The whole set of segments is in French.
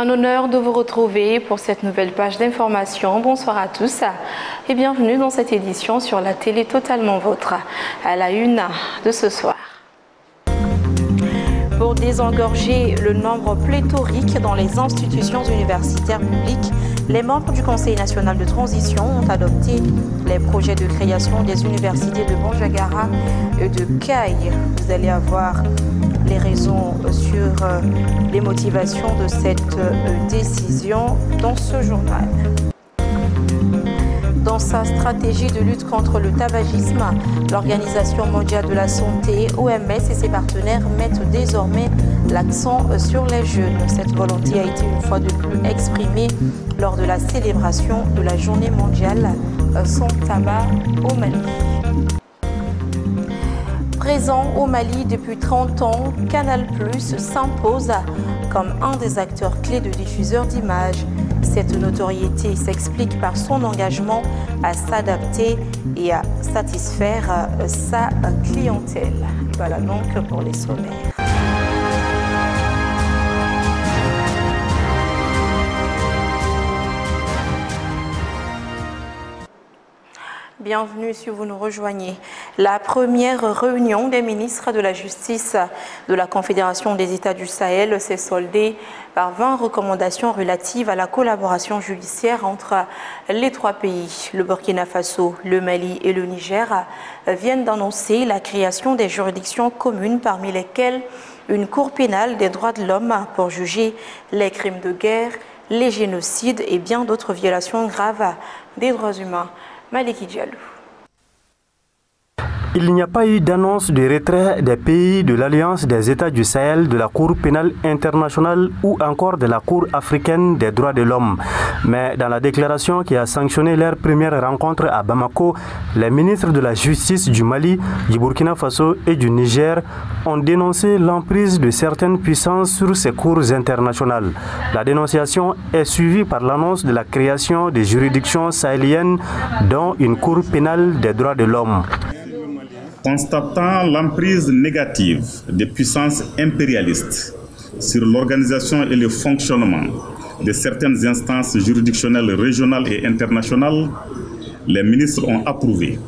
Un honneur de vous retrouver pour cette nouvelle page d'information. Bonsoir à tous et bienvenue dans cette édition sur la télé totalement vôtre. À la une de ce soir. Pour désengorger le nombre pléthorique dans les institutions universitaires publiques, les membres du Conseil national de transition ont adopté les projets de création des universités de Bandiagara et de Caille. Vous allez avoir les raisons sur les motivations de cette décision dans ce journal. Dans sa stratégie de lutte contre le tabagisme, l'Organisation mondiale de la santé, OMS et ses partenaires mettent désormais l'accent sur les jeunes. Cette volonté a été une fois de plus exprimée lors de la célébration de la Journée mondiale sans tabac au Mali. Présent au Mali depuis 30 ans, Canal+ s'impose comme un des acteurs clés de diffuseurs d'images. Cette notoriété s'explique par son engagement à s'adapter et à satisfaire sa clientèle. Voilà donc pour les sommaires. Bienvenue si vous nous rejoignez. La première réunion des ministres de la Justice de la Confédération des États du Sahel s'est soldée par 20 recommandations relatives à la collaboration judiciaire entre les trois pays. Le Burkina Faso, le Mali et le Niger viennent d'annoncer la création des juridictions communes parmi lesquelles une cour pénale des droits de l'homme pour juger les crimes de guerre, les génocides et bien d'autres violations graves des droits humains. Maliki Diallo. Il n'y a pas eu d'annonce de retrait des pays de l'Alliance des États du Sahel, de la Cour pénale internationale ou encore de la Cour africaine des droits de l'homme. Mais dans la déclaration qui a sanctionné leur première rencontre à Bamako, les ministres de la Justice du Mali, du Burkina Faso et du Niger ont dénoncé l'emprise de certaines puissances sur ces cours internationales. La dénonciation est suivie par l'annonce de la création des juridictions sahéliennes, dont une Cour pénale des droits de l'homme. Constatant l'emprise négative des puissances impérialistes sur l'organisation et le fonctionnement de certaines instances juridictionnelles régionales et internationales, les ministres ont approuvé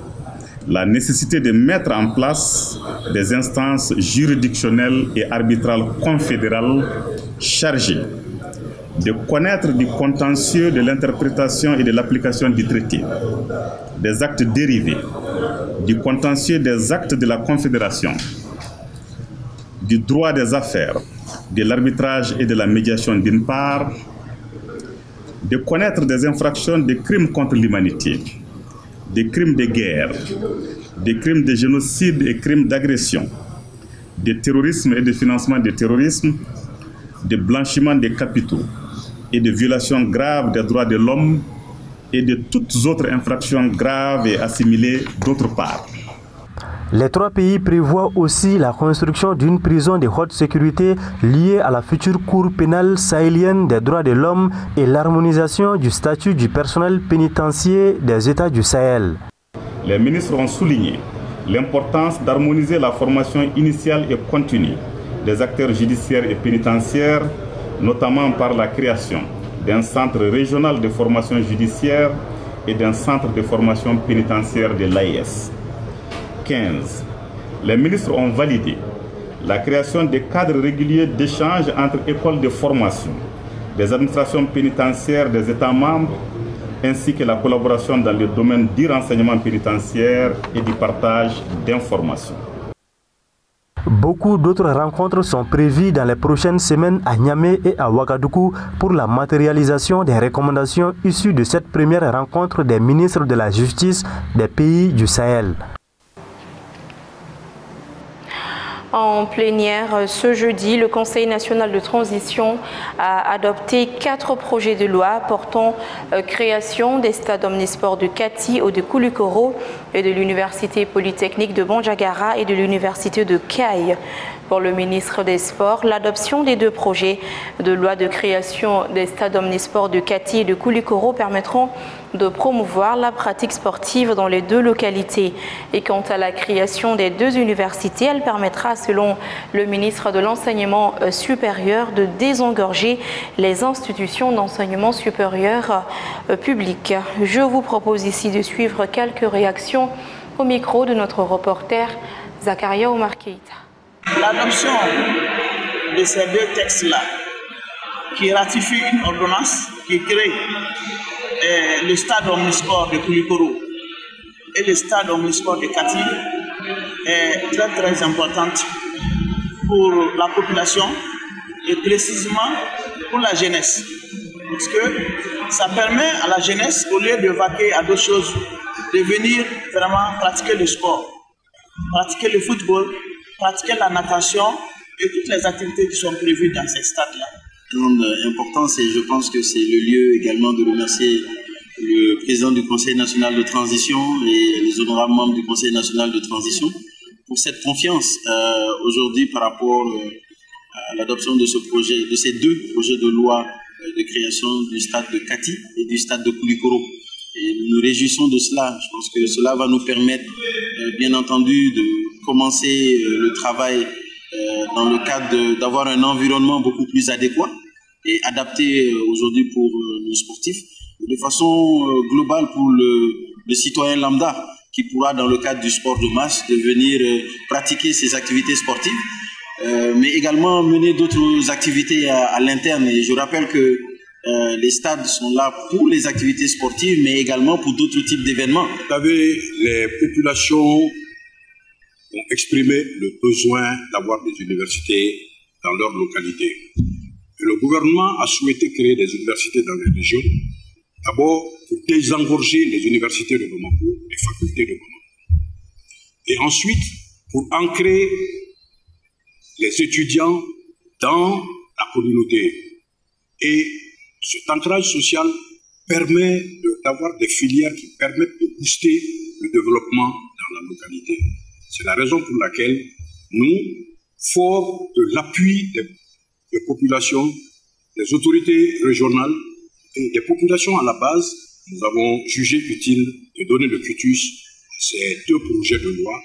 la nécessité de mettre en place des instances juridictionnelles et arbitrales confédérales chargées de connaître du contentieux de l'interprétation et de l'application du traité, des actes dérivés, du contentieux des actes de la Confédération, du droit des affaires, de l'arbitrage et de la médiation d'une part, de connaître des infractions de crimes contre l'humanité, des crimes de guerre, des crimes de génocide et crimes d'agression, de terrorisme et de financement du terrorisme, de blanchiment des capitaux et de violations graves des droits de l'homme et de toutes autres infractions graves et assimilées d'autre part. Les trois pays prévoient aussi la construction d'une prison de haute sécurité liée à la future Cour pénale sahélienne des droits de l'homme et l'harmonisation du statut du personnel pénitentiaire des États du Sahel. Les ministres ont souligné l'importance d'harmoniser la formation initiale et continue des acteurs judiciaires et pénitentiaires, notamment par la création d'un centre régional de formation judiciaire et d'un centre de formation pénitentiaire de l'AIS. 15. Les ministres ont validé la création de cadres réguliers d'échange entre écoles de formation, des administrations pénitentiaires des États membres, ainsi que la collaboration dans le domaine du renseignement pénitentiaire et du partage d'informations. Beaucoup d'autres rencontres sont prévues dans les prochaines semaines à Niamey et à Ouagadougou pour la matérialisation des recommandations issues de cette première rencontre des ministres de la Justice des pays du Sahel. En plénière, ce jeudi, le Conseil national de transition a adopté 4 projets de loi portant création des stades omnisports de Kati ou de Koulikoro et de l'Université polytechnique de Bandiagara et de l'Université de Caille. Pour le ministre des Sports, l'adoption des 2 projets de loi de création des stades omnisports de Kati et de Koulikoro permettront de promouvoir la pratique sportive dans les 2 localités. Et quant à la création des 2 universités, elle permettra, selon le ministre de l'Enseignement supérieur, de désengorger les institutions d'enseignement supérieur public. Je vous propose ici de suivre quelques réactions au micro de notre reporter Zakaria Omar Keïta. L'adoption de ces 2 textes-là, qui ratifient une ordonnance qui crée le stade omnisport de Koulikoro et le stade omnisport de Kati, est très très importante pour la population et précisément pour la jeunesse. Parce que ça permet à la jeunesse, au lieu de vaquer à d'autres choses, de venir vraiment pratiquer le sport, pratiquer le football, pratiquer la natation et toutes les activités qui sont prévues dans ces stades-là. Grande importance et je pense que c'est le lieu également de remercier le président du Conseil national de transition et les honorables membres du Conseil national de transition pour cette confiance aujourd'hui par rapport à l'adoption de ce projet, de ces 2 projets de loi de création du stade de Kati et du stade de Koulikoro. Et nous nous réjouissons de cela. Je pense que cela va nous permettre, bien entendu, de commencer le travail dans le cadre d'avoir un environnement beaucoup plus adéquat et adapté aujourd'hui pour nos sportifs, de façon globale pour le citoyen lambda qui pourra, dans le cadre du sport de masse, de venir pratiquer ses activités sportives, mais également mener d'autres activités à l'interne. Et je rappelle que les stades sont là pour les activités sportives, mais également pour d'autres types d'événements. Vous savez, les populations ont exprimé le besoin d'avoir des universités dans leur localité. Et le gouvernement a souhaité créer des universités dans les régions, d'abord pour désengorger les universités de Bamako, les facultés de Bamako. Et ensuite, pour ancrer les étudiants dans la communauté. Et cet ancrage social permet d'avoir des filières qui permettent de booster le développement dans la localité. C'est la raison pour laquelle nous, forts de l'appui des populations, des autorités régionales et des populations à la base, nous avons jugé utile de donner le quitus à ces 2 projets de loi.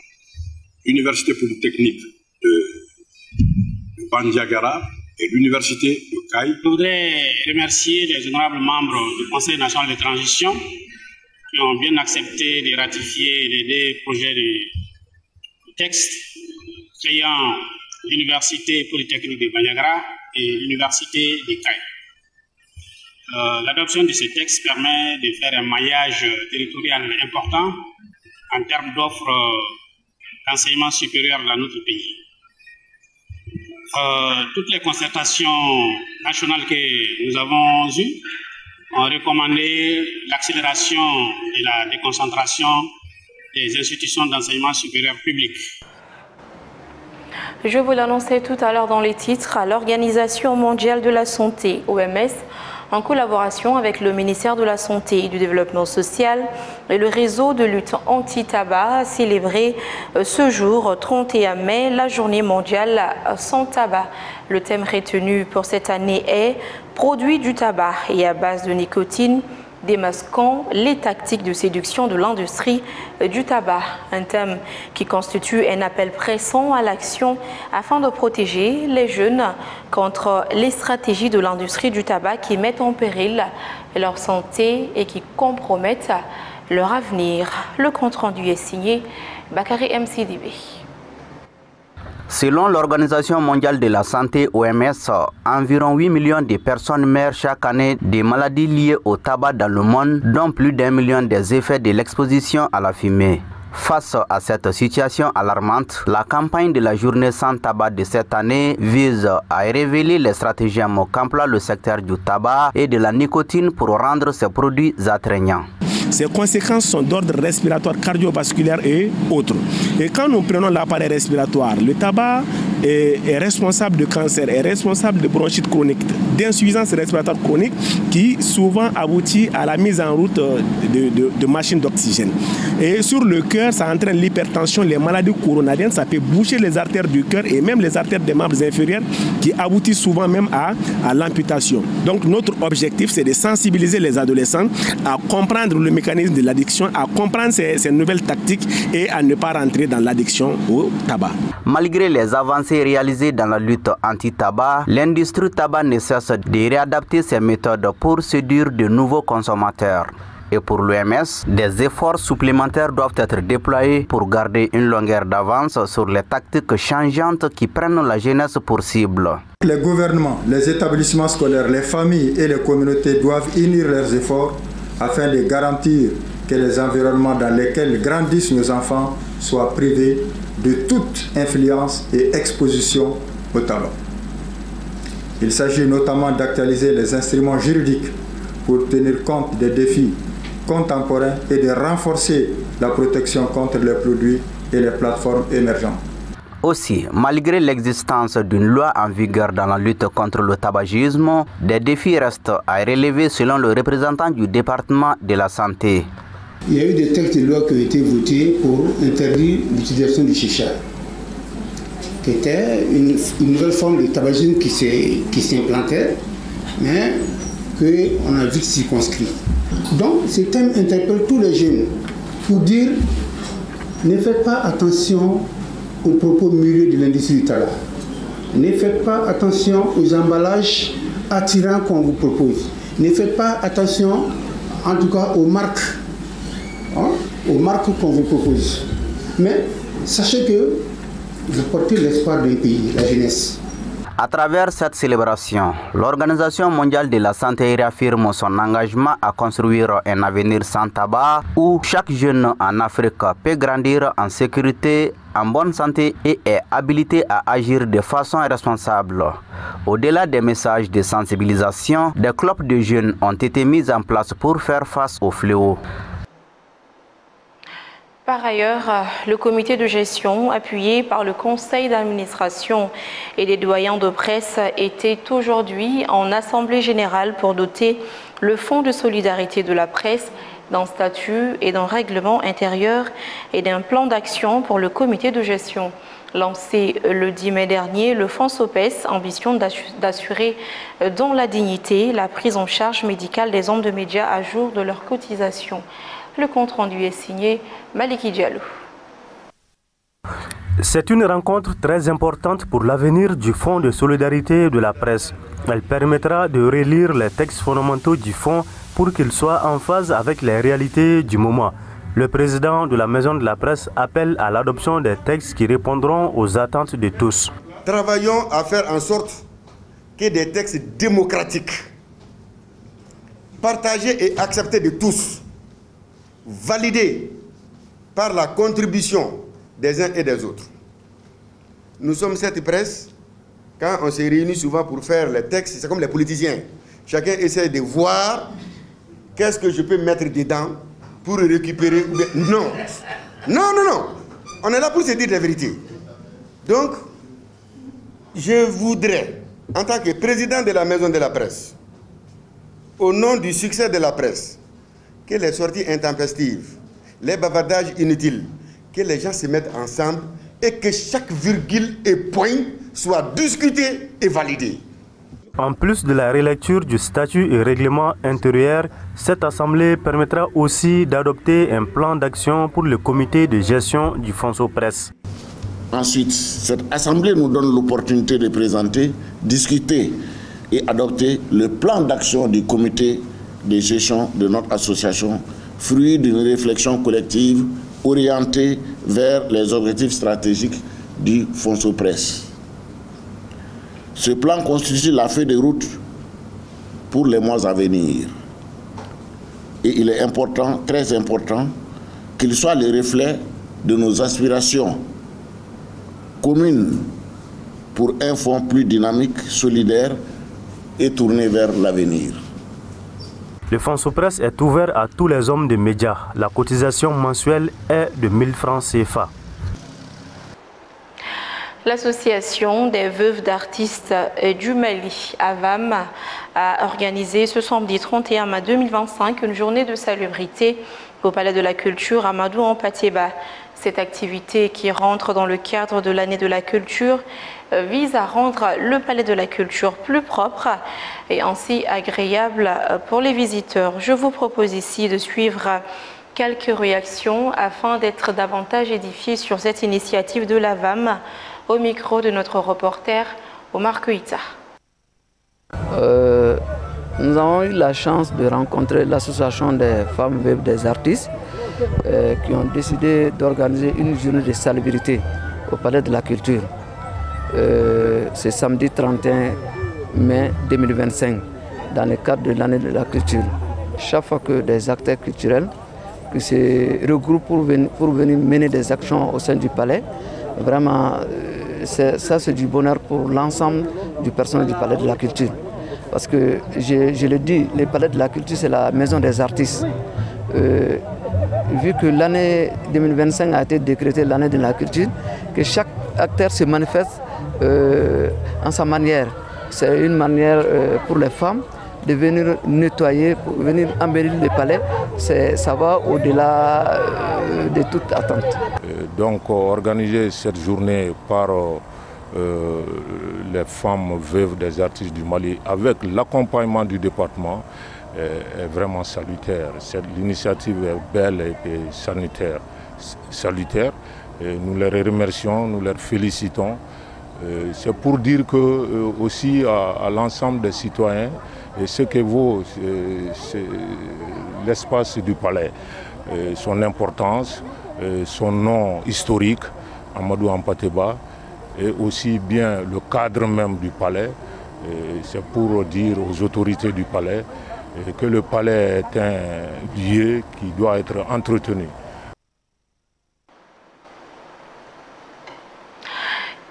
L'Université polytechnique de Bandiagara et l'Université de Caille. Je voudrais remercier les honorables membres du Conseil national de transition qui ont bien accepté de ratifier les 2 projets de texte créant l'Université polytechnique de Bandiagara et l'Université de Caille. L'adoption de ces textes permet de faire un maillage territorial important en termes d'offres d'enseignement supérieur dans notre pays. Toutes les concertations nationales que nous avons eues ont recommandé l'accélération et la déconcentration des institutions d'enseignement supérieur public. Je vous l'annonçais tout à l'heure dans les titres, l'Organisation mondiale de la santé, OMS, en collaboration avec le ministère de la Santé et du Développement social et le réseau de lutte anti-tabac, a célébré ce jour, 31 mai, la journée mondiale sans tabac. Le thème retenu pour cette année est « Produits du tabac et à base de nicotine ». Démasquant les tactiques de séduction de l'industrie du tabac, un thème qui constitue un appel pressant à l'action afin de protéger les jeunes contre les stratégies de l'industrie du tabac qui mettent en péril leur santé et qui compromettent leur avenir. Le compte-rendu est signé Bakary MCDB. Selon l'Organisation mondiale de la santé OMS, environ 8 millions de personnes meurent chaque année des maladies liées au tabac dans le monde, dont plus d'1 million des effets de l'exposition à la fumée. Face à cette situation alarmante, la campagne de la journée sans tabac de cette année vise à révéler les stratagèmes qu'emploie le secteur du tabac et de la nicotine pour rendre ces produits attrayants. Ces conséquences sont d'ordre respiratoire, cardiovasculaire et autres. Et quand nous prenons l'appareil respiratoire, le tabac est responsable de cancer, est responsable de bronchite chronique, d'insuffisance respiratoire chronique qui souvent aboutit à la mise en route de machines d'oxygène. Et sur le cœur, ça entraîne l'hypertension, les maladies coronariennes, ça peut boucher les artères du cœur et même les artères des membres inférieurs qui aboutissent souvent même à l'amputation. Donc notre objectif, c'est de sensibiliser les adolescents à comprendre le mécanisme de l'addiction, à comprendre ces nouvelles tactiques et à ne pas rentrer dans l'addiction au tabac. Malgré les avancées réalisées dans la lutte anti-tabac, l'industrie tabac ne cesse de réadapter ses méthodes pour séduire de nouveaux consommateurs. Et pour l'OMS, des efforts supplémentaires doivent être déployés pour garder une longueur d'avance sur les tactiques changeantes qui prennent la jeunesse pour cible. Les gouvernements, les établissements scolaires, les familles et les communautés doivent unir leurs efforts afin de garantir que les environnements dans lesquels grandissent nos enfants soient privés de toute influence et exposition au tabac. Il s'agit notamment d'actualiser les instruments juridiques pour tenir compte des défis contemporains et de renforcer la protection contre les produits et les plateformes émergentes. Aussi, malgré l'existence d'une loi en vigueur dans la lutte contre le tabagisme, des défis restent à relever selon le représentant du département de la santé. Il y a eu des textes de loi qui ont été votés pour interdire l'utilisation du chicha, qui était une nouvelle forme de tabagisme qui s'implantait, mais qu'on a vite circonscrit. Donc, ces thèmes interpellent tous les jeunes pour dire ne faites pas attention aux propos milieux de l'industrie du tabac. Ne faites pas attention aux emballages attirants qu'on vous propose. Ne faites pas attention, en tout cas, aux marques qu'on vous propose. Mais sachez que vous portez l'espoir d'un pays, la jeunesse. À travers cette célébration, l'Organisation mondiale de la santé réaffirme son engagement à construire un avenir sans tabac où chaque jeune en Afrique peut grandir en sécurité, en bonne santé et est habilité à agir de façon responsable. Au-delà des messages de sensibilisation, des clubs de jeunes ont été mis en place pour faire face au fléau. Par ailleurs, le comité de gestion, appuyé par le conseil d'administration et les doyens de presse, était aujourd'hui en assemblée générale pour doter le Fonds de solidarité de la presse d'un statut et d'un règlement intérieur et d'un plan d'action pour le comité de gestion. Lancé le 10 mai dernier, le Fonds SOPES ambitionne d'assurer dans la dignité la prise en charge médicale des hommes de médias à jour de leur cotisation. Le compte rendu est signé Maliki Diallo. C'est une rencontre très importante pour l'avenir du Fonds de solidarité de la presse. Elle permettra de relire les textes fondamentaux du Fonds pour qu'ils soient en phase avec les réalités du moment. Le président de la Maison de la Presse appelle à l'adoption des textes qui répondront aux attentes de tous. Travaillons à faire en sorte que des textes démocratiques, partagés et acceptés de tous, validés par la contribution des uns et des autres. Nous sommes cette presse, quand on se réunit souvent pour faire les textes, c'est comme les politiciens. Chacun essaie de voir qu'est-ce que je peux mettre dedans pour récupérer. Non, non, non, non. On est là pour se dire la vérité. Donc, je voudrais, en tant que président de la Maison de la Presse, au nom du succès de la presse, que les sorties intempestives, les bavardages inutiles, que les gens se mettent ensemble et que chaque virgule et point soit discuté et validé. En plus de la relecture du statut et règlement intérieur, cette assemblée permettra aussi d'adopter un plan d'action pour le comité de gestion du Fonds SOPES. Ensuite, cette assemblée nous donne l'opportunité de présenter, discuter et adopter le plan d'action du comité de gestion de notre association, fruit d'une réflexion collective orientée vers les objectifs stratégiques du Fonds SOPES. Ce plan constitue la feuille de route pour les mois à venir. Et il est important, très important, qu'il soit le reflet de nos aspirations communes pour un fonds plus dynamique, solidaire et tourné vers l'avenir. Le Fonds SOPES est ouvert à tous les hommes de médias. La cotisation mensuelle est de 1000 francs CFA. L'association des veuves d'artistes du Mali, AVAM, a organisé ce samedi 31 mai 2025 une journée de salubrité au Palais de la Culture Amadou Hampâté-Bâ. Cette activité, qui rentre dans le cadre de l'année de la culture, vise à rendre le Palais de la Culture plus propre et ainsi agréable pour les visiteurs. Je vous propose ici de suivre quelques réactions afin d'être davantage édifiés sur cette initiative de l'AVAM, au micro de notre reporter Omar Kuita. Nous avons eu la chance de rencontrer l'association des femmes veuves des artistes qui ont décidé d'organiser une journée de salubrité au Palais de la Culture. C'est samedi 31 mai 2025 dans le cadre de l'année de la culture. Chaque fois que des acteurs culturels qui se regroupent pour venir mener des actions au sein du palais, vraiment ça c'est du bonheur pour l'ensemble du personnel du Palais de la Culture. Parce que je le dis, le Palais de la Culture c'est la maison des artistes. Vu que l'année 2025 a été décrétée l'année de la culture, que chaque acteur se manifeste en sa manière. C'est une manière pour les femmes de venir nettoyer, pour venir embellir le palais. Ça va au-delà de toute attente. Donc organiser cette journée par les femmes veuves des artistes du Mali avec l'accompagnement du département est vraiment salutaire. L'initiative est belle et salutaire. Et nous les remercions, nous les félicitons. C'est pour dire que aussi à l'ensemble des citoyens, et ce que vaut l'espace du palais, son importance, son nom historique, Amadou Hampâté-Bâ, et aussi bien le cadre même du palais. C'est pour dire aux autorités du palais que le palais est un lieu qui doit être entretenu.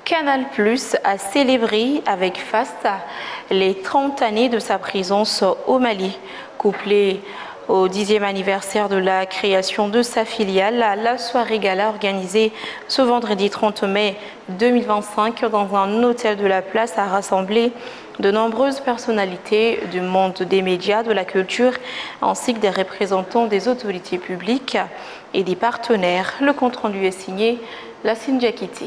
Canal+ a célébré avec faste les 30 années de sa présence au Mali. Couplé au 10e anniversaire de la création de sa filiale, la soirée gala organisée ce vendredi 30 mai 2025 dans un hôtel de la place a rassemblé de nombreuses personnalités du monde des médias, de la culture, ainsi que des représentants des autorités publiques et des partenaires. Le compte-rendu est signé Lassine Diakité.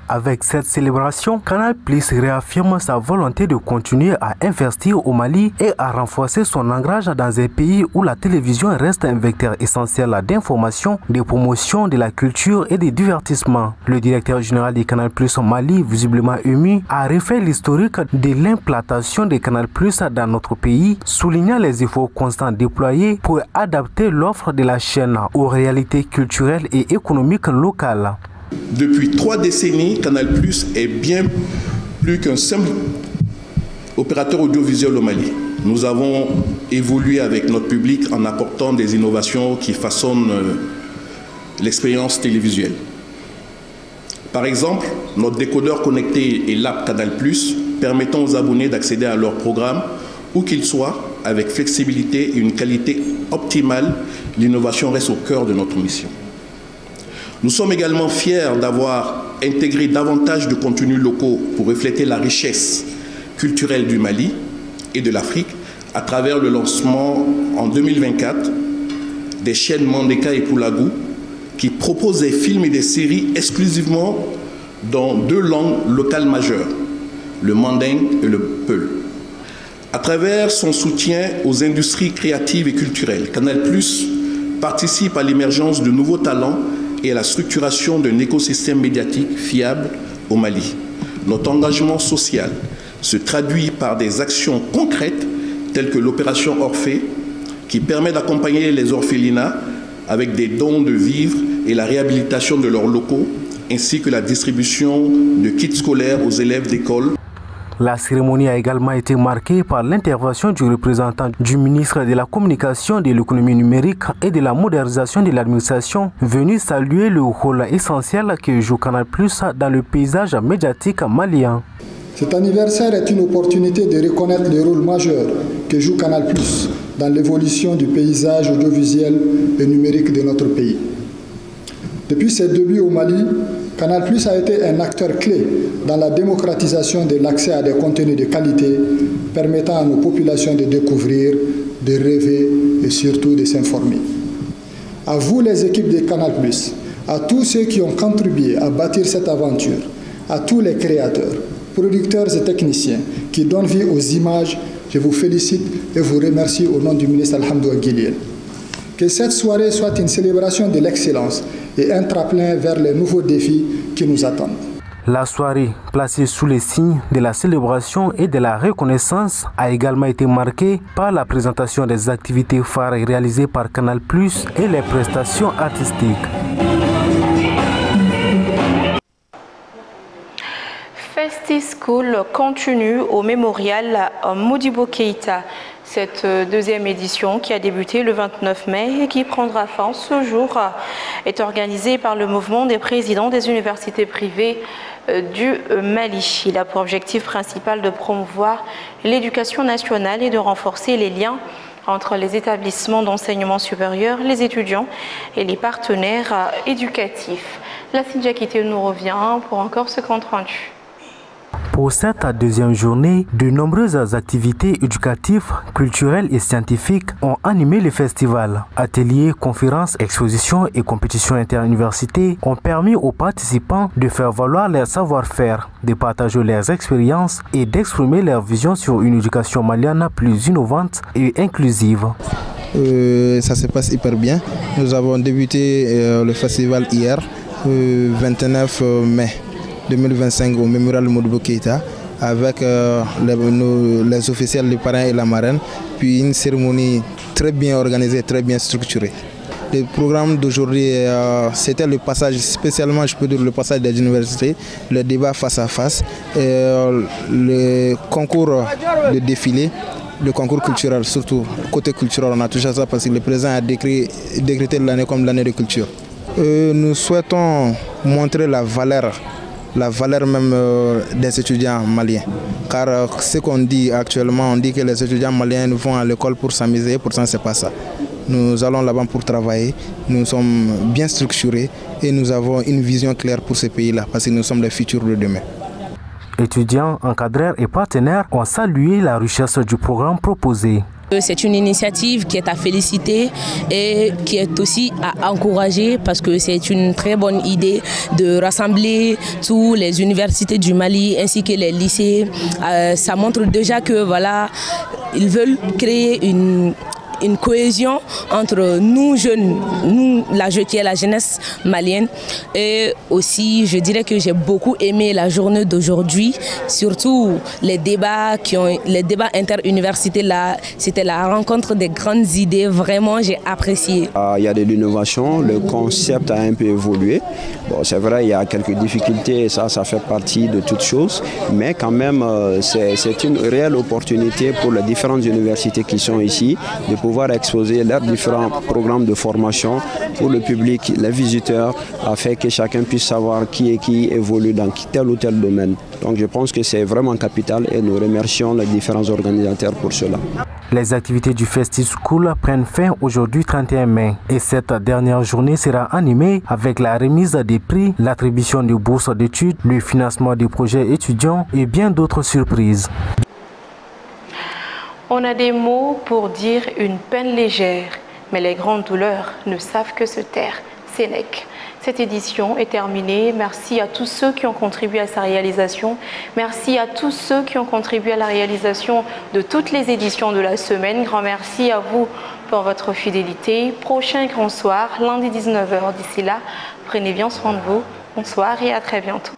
Avec cette célébration, Canal+ réaffirme sa volonté de continuer à investir au Mali et à renforcer son ancrage dans un pays où la télévision reste un vecteur essentiel d'information, de promotion de la culture et de divertissement. Le directeur général de Canal+ Mali, visiblement ému, a refait l'historique de l'implantation de Canal+ dans notre pays, soulignant les efforts constants déployés pour adapter l'offre de la chaîne aux réalités culturelles et économiques locales. Depuis 3 décennies, Canal+ est bien plus qu'un simple opérateur audiovisuel au Mali. Nous avons évolué avec notre public en apportant des innovations qui façonnent l'expérience télévisuelle. Par exemple, notre décodeur connecté et l'app Canal+, permettant aux abonnés d'accéder à leurs programmes où qu'ils soient, avec flexibilité et une qualité optimale. L'innovation reste au cœur de notre mission. Nous sommes également fiers d'avoir intégré davantage de contenus locaux pour refléter la richesse culturelle du Mali et de l'Afrique à travers le lancement en 2024 des chaînes Mandeka et Poulagou qui proposent des films et des séries exclusivement dans 2 langues locales majeures, le manding et le peul. À travers son soutien aux industries créatives et culturelles, Canal+ participe à l'émergence de nouveaux talents et à la structuration d'un écosystème médiatique fiable au Mali. Notre engagement social se traduit par des actions concrètes telles que l'opération Orphée, qui permet d'accompagner les orphelinats avec des dons de vivres et la réhabilitation de leurs locaux, ainsi que la distribution de kits scolaires aux élèves d'école. La cérémonie a également été marquée par l'intervention du représentant du ministre de la Communication, de l'économie numérique et de la modernisation de l'administration, venu saluer le rôle essentiel que joue Canal+ dans le paysage médiatique malien. Cet anniversaire est une opportunité de reconnaître le rôle majeur que joue Canal+ dans l'évolution du paysage audiovisuel et numérique de notre pays. Depuis ses débuts au Mali, Canal+ a été un acteur clé dans la démocratisation de l'accès à des contenus de qualité permettant à nos populations de découvrir, de rêver et surtout de s'informer. À vous les équipes de Canal+, à tous ceux qui ont contribué à bâtir cette aventure, à tous les créateurs, producteurs et techniciens qui donnent vie aux images, je vous félicite et vous remercie au nom du ministre Alhamdou Aguilien. Que cette soirée soit une célébration de l'excellence et un tremplin vers les nouveaux défis qui nous attendent. La soirée, placée sous les signes de la célébration et de la reconnaissance, a également été marquée par la présentation des activités phares réalisées par Canal+ et les prestations artistiques. FestiSchool continue au mémorial Modibo Keïta. Cette deuxième édition qui a débuté le 29 mai et qui prendra fin ce jour est organisée par le mouvement des présidents des universités privées du Mali. Il a pour objectif principal de promouvoir l'éducation nationale et de renforcer les liens entre les établissements d'enseignement supérieur, les étudiants et les partenaires éducatifs. La Sidjakité nous revient pour encore ce compte rendu. Pour cette deuxième journée, de nombreuses activités éducatives, culturelles et scientifiques ont animé le festival. Ateliers, conférences, expositions et compétitions interuniversités ont permis aux participants de faire valoir leur savoir-faire, de partager leurs expériences et d'exprimer leur vision sur une éducation malienne plus innovante et inclusive. Ça se passe hyper bien. Nous avons débuté le festival hier, 29 mai. 2025 au mémorial Modibo Keïta avec les officiels, les parrains et la marraine, puis une cérémonie très bien organisée, très bien structurée. Le programme d'aujourd'hui, c'était le passage, spécialement je peux dire le passage des universités, le débat face à face, le concours de défilé, le concours culturel, surtout côté culturel, on a touché à ça parce que le président a décrété l'année comme l'année de culture. Nous souhaitons montrer la valeur même des étudiants maliens. Car ce qu'on dit actuellement, on dit que les étudiants maliens vont à l'école pour s'amuser, pourtant ce n'est pas ça. Nous allons là-bas pour travailler, nous sommes bien structurés et nous avons une vision claire pour ce pays-là, parce que nous sommes les futurs de demain. Étudiants, encadreurs et partenaires ont salué la richesse du programme proposé. C'est une initiative qui est à féliciter et qui est aussi à encourager parce que c'est une très bonne idée de rassembler toutes les universités du Mali ainsi que les lycées. Ça montre déjà que voilà, ils veulent créer une cohésion entre nous jeunes, nous qui est la jeunesse malienne, et aussi je dirais que j'ai beaucoup aimé la journée d'aujourd'hui, surtout les débats interuniversités là, c'était la rencontre des grandes idées, vraiment j'ai apprécié. Il y a de l'innovation, le concept a un peu évolué. Bon, c'est vrai, il y a quelques difficultés et ça fait partie de toutes choses, mais quand même c'est une réelle opportunité pour les différentes universités qui sont ici de pouvoir exposer leurs différents programmes de formation pour le public, les visiteurs, afin que chacun puisse savoir qui évolue dans tel ou tel domaine. Donc je pense que c'est vraiment capital et nous remercions les différents organisateurs pour cela. Les activités du FestiSchool prennent fin aujourd'hui 31 mai et cette dernière journée sera animée avec la remise des prix, l'attribution de bourses d'études, le financement des projets étudiants et bien d'autres surprises. On a des mots pour dire une peine légère, mais les grandes douleurs ne savent que se taire. Sénèque. Cette édition est terminée. Merci à tous ceux qui ont contribué à sa réalisation. Merci à tous ceux qui ont contribué à la réalisation de toutes les éditions de la semaine. Grand merci à vous pour votre fidélité. Prochain grand soir, lundi 19h. D'ici là, prenez bien soin de vous. Bonsoir et à très bientôt.